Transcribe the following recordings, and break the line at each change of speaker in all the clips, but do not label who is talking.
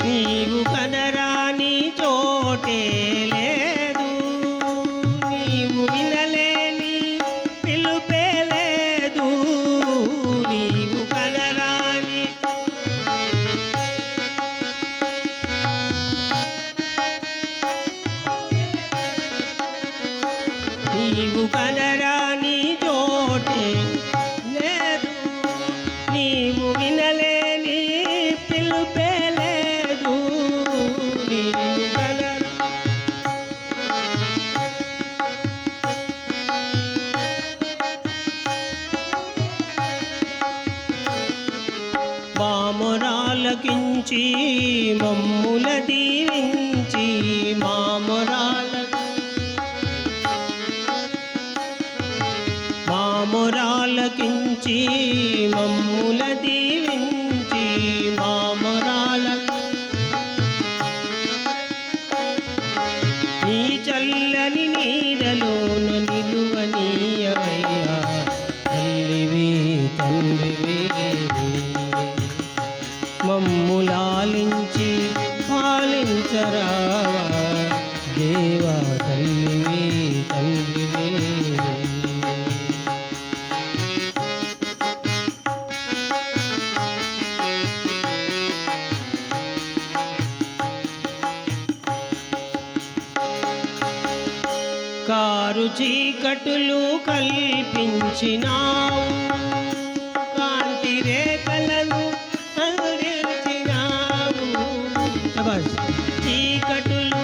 నీవు కనరాని చోటే లేదు, నీవు వినలేని పిలుపే లేదు, నీవు కనరాని నీవు కనరాని చోటే లేదు, నీవు వినలేని పిలుపే లేదు, నీవు కనరా మామొరాలకించి మమ్ముల దీవించి మామొరాలకించి మమ్ముల దీవించి మామొరాల నీ చల్లని నీడలోన నిలువనీయవయ్యా తల్లివి తండ్రివి మమ్ములాలించి పాలించరావా దేవా తల్లివి తండ్రివి. కారు చీకటులు కల్పించినావు, కాంతి రేఖలను అందించినావు. చీకటులు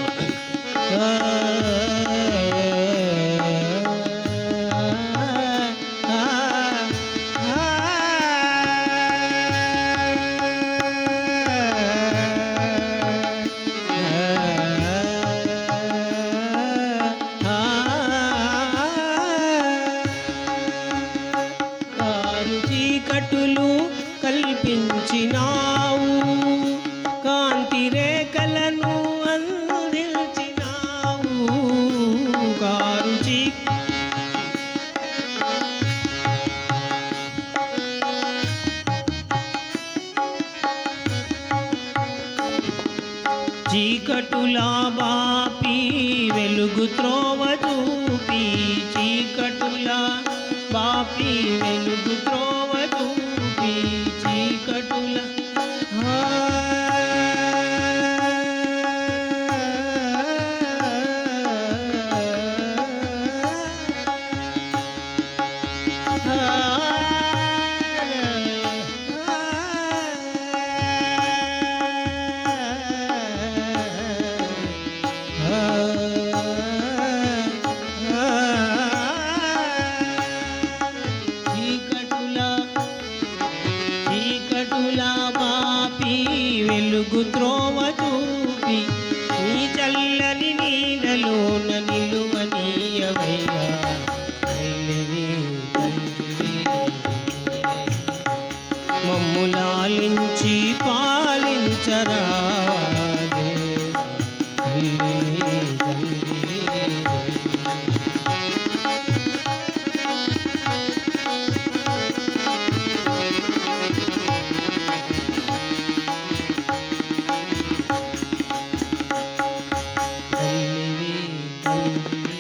చీకటులు కల్పించినావు, కాంతి రేఖలను అందించినావు. కారు చీకటులా బాపి వెలుగు త్రోవ చూపి, చీకటులా బాపి వెలుగు త్రోవ చూపి, చీకటుల బాపి వెలుగు త్రోవ చూపి నీ చల్లని నీడలోన నిలువనీయవయ్యా తల్లివి తండ్రివి మమ్ములాలించి పాలించరావా తల్లివి తండ్రివి. thank you